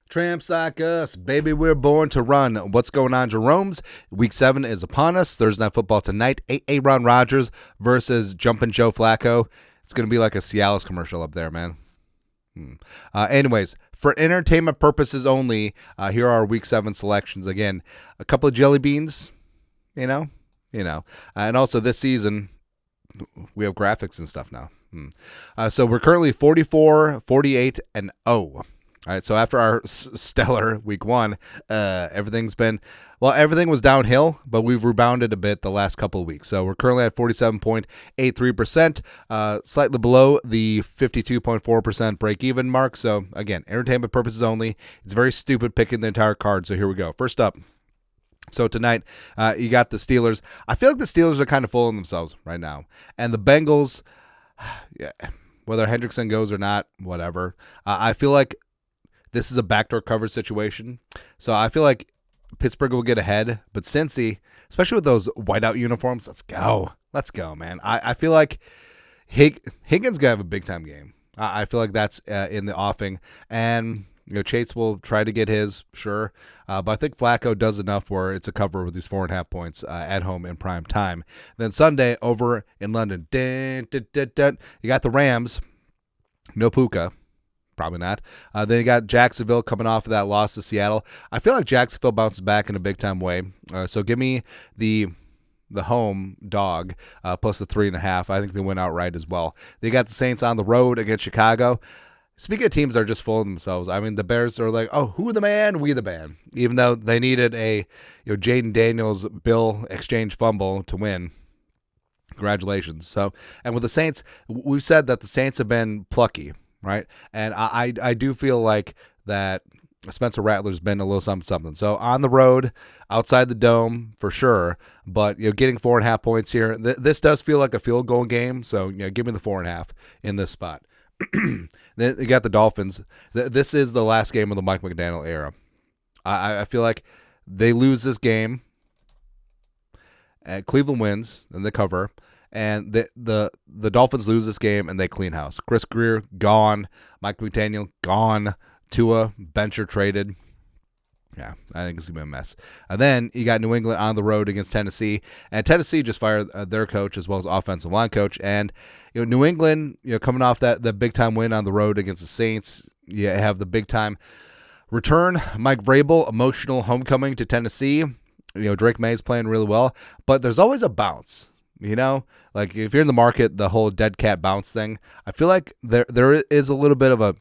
Tramps like us, baby, we're born to run. What's going on, Jerome's? Week 7 is upon us. Thursday Night Football tonight. Aaron Rodgers versus Jumpin' Joe Flacco. It's going to be like a Cialis commercial up there, man. Anyways, for entertainment purposes only, here are our Week 7 selections. Again, a couple of jelly beans, you know. And also this season, we have graphics and stuff now. So we're currently 44, 48, and 0. All right, so after our stellar week 1, everything was downhill, but we've rebounded a bit the last couple of weeks. So we're currently at 47.83%, slightly below the 52.4% break-even mark. So again, entertainment purposes only. It's very stupid picking the entire card. So here we go. First up. So tonight, you got the Steelers. I feel like the Steelers are kind of fooling themselves right now. And the Bengals, yeah, whether Hendrickson goes or not, whatever. I feel like this is a backdoor coverage situation. So I feel like Pittsburgh will get ahead. But Cincy, especially with those whiteout uniforms, let's go. Let's go, man. I feel like Higgins going to have a big-time game. I feel like that's in the offing. And Chase will try to get his, sure. But I think Flacco does enough where it's a cover with these 4.5 points at home in prime time. Then Sunday over in London. You got the Rams. No Puka. Probably not. Then you got Jacksonville coming off of that loss to Seattle. I feel like Jacksonville bounces back in a big-time way. So give me the home dog plus the 3.5. I think they win outright as well. They got the Saints on the road against Chicago. Speaking of teams that are just fooling themselves, I mean, the Bears are like, oh, who the man? We the band. Even though they needed a Jaden Daniels Bill exchange fumble to win. Congratulations. So, and with the Saints, we've said that the Saints have been plucky. Right, and I do feel like that Spencer Rattler's been a little something. So on the road, outside the dome for sure, but getting 4.5 points here. This does feel like a field goal game. So give me the 4.5 in this spot. Then you got the Dolphins. This is the last game of the Mike McDaniel era. I feel like they lose this game. Cleveland wins, and they cover. And the Dolphins lose this game, and they clean house. Chris Greer, gone. Mike McDaniel, gone. Tua, bencher traded. Yeah, I think it's going to be a mess. And then you got New England on the road against Tennessee. And Tennessee just fired their coach as well as offensive line coach. And New England, coming off that big-time win on the road against the Saints, you have the big-time return. Mike Vrabel, emotional homecoming to Tennessee. Drake May's playing really well. But there's always a bounce. Like if you're in the market, the whole dead cat bounce thing, I feel like there is a little bit of a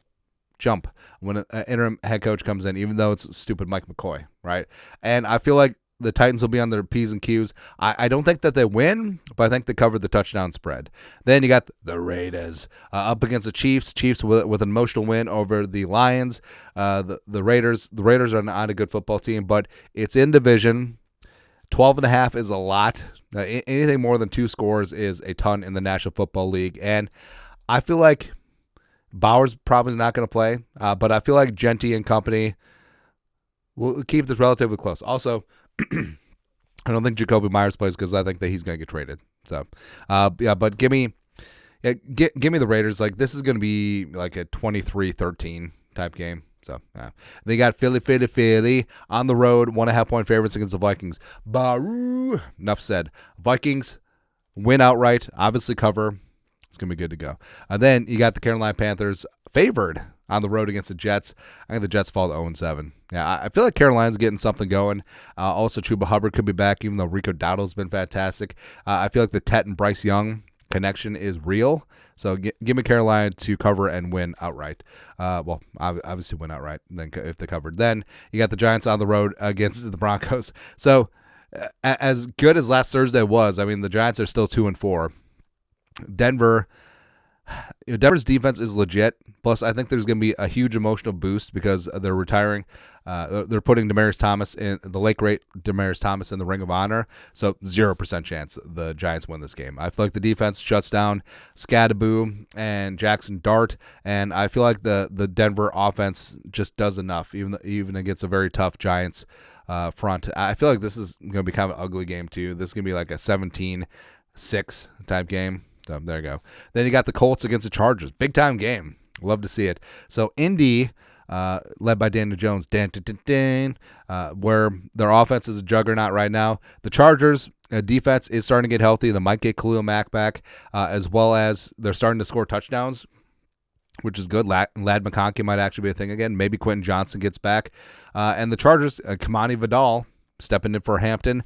jump when an interim head coach comes in, even though it's stupid Mike McCoy, right? And I feel like the Titans will be on their P's and Q's. I don't think that they win, but I think they covered the touchdown spread. Then you got the Raiders up against the Chiefs. Chiefs with an emotional win over the Lions. The Raiders are not a good football team, but it's in division. 12.5 is a lot. Anything more than 2 scores is a ton in the National Football League. And I feel like Bowers probably is not going to play, but I feel like Genty and company will keep this relatively close. Also, I don't think Jacoby Myers plays because I think that he's going to get traded. So, but give me the Raiders. Like, this is going to be like a 23-13 type game. So, they got Philly on the road, 1.5 point favorites against the Vikings. Baru. Enough said. Vikings win outright, obviously cover. It's going to be good to go. Then you got the Carolina Panthers favored on the road against the Jets. I think the Jets fall to 0-7. Yeah, I feel like Carolina's getting something going. Also, Chuba Hubbard could be back, even though Rico Dowdle's been fantastic. I feel like the Tet and Bryce Young connection is real. So give me Carolina to cover and win outright. Well, obviously win outright then if they covered. Then you got the Giants on the road against the Broncos. So as good as last Thursday was, I mean, the Giants are still 2-4. Denver's defense is legit. Plus, I think there's going to be a huge emotional boost because they're retiring. They're putting Demaryius Thomas in the late great Demaryius Thomas in the Ring of Honor. So 0% chance the Giants win this game. I feel like the defense shuts down Scadaboo and Jackson Dart, and I feel like the Denver offense just does enough, even against a very tough Giants front. I feel like this is going to be kind of an ugly game too. This is going to be like a 17-6 type game. So there you go. Then you got the Colts against the Chargers. Big time game. Love to see it. So Indy led by Daniel Jones, where their offense is a juggernaut right now. The Chargers' defense is starting to get healthy. They might get Khalil Mack back, as well as they're starting to score touchdowns, which is good. Lad McConkey might actually be a thing again. Maybe Quentin Johnson gets back. And the Chargers, Kamani Vidal stepping in for Hampton.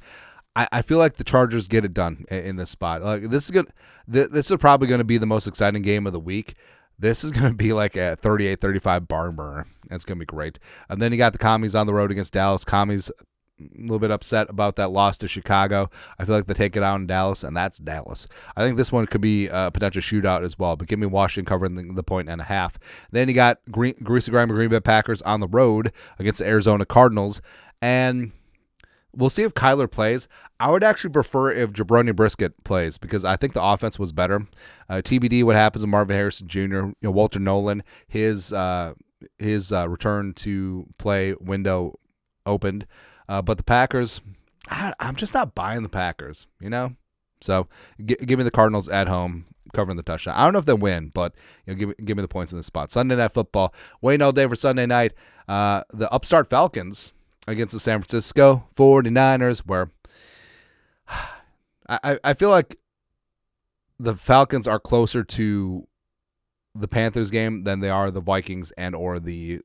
I feel like the Chargers get it done in this spot. Like this is good. This is probably going to be the most exciting game of the week. This is going to be like a 38-35 barn burner. It's going to be great. And then you got the Commies on the road against Dallas. Commies a little bit upset about that loss to Chicago. I feel like they take it out in Dallas, and that's Dallas. I think this one could be a potential shootout as well, but give me Washington covering the 1.5. Then you got Greasy Grimy Green Bay Packers on the road against the Arizona Cardinals, and we'll see if Kyler plays. I would actually prefer if Jabroni Brisket plays because I think the offense was better. TBD what happens with Marvin Harrison Jr., Walter Nolan, his return to play window opened. But the Packers, I'm just not buying the Packers, So give me the Cardinals at home covering the touchdown. I don't know if they win, but give me the points in the spot. Sunday Night Football, waiting all day for Sunday night. The upstart Falcons against the San Francisco 49ers, where I feel like the Falcons are closer to the Panthers game than they are the Vikings and or the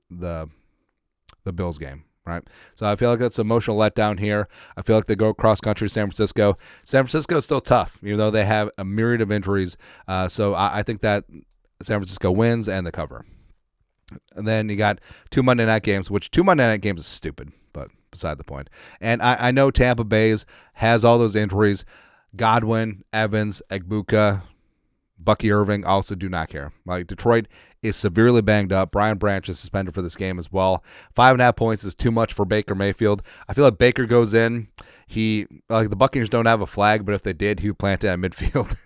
Bills game, right? So I feel like that's an emotional letdown here. I feel like they go cross country to San Francisco. San Francisco is still tough, even though they have a myriad of injuries. So I think that San Francisco wins and they cover. And then you got 2 Monday night games, which 2 Monday night games is stupid, but beside the point. And I know Tampa Bay has all those injuries. Godwin, Evans, Egbuka, Bucky Irving also do not care. Like Detroit is severely banged up. Brian Branch is suspended for this game as well. 5.5 points is too much for Baker Mayfield. I feel like Baker goes in. The Buccaneers don't have a flag, but if they did, he would plant it at midfield.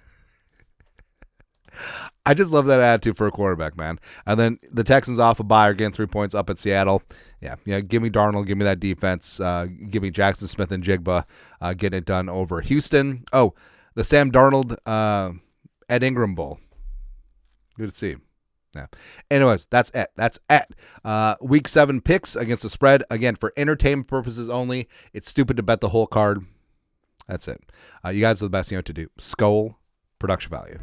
I just love that attitude for a quarterback, man. And then the Texans off a bye are getting 3 points up at Seattle. Yeah, give me Darnold, give me that defense. Give me Jackson Smith and Jigba getting it done over Houston. Oh, the Sam Darnold Ed Ingram Bowl. Good to see. Yeah. Anyways, that's it. That's it. Week 7 picks against the spread. Again, for entertainment purposes only. It's stupid to bet the whole card. That's it. You guys are the best to do. Skull production value.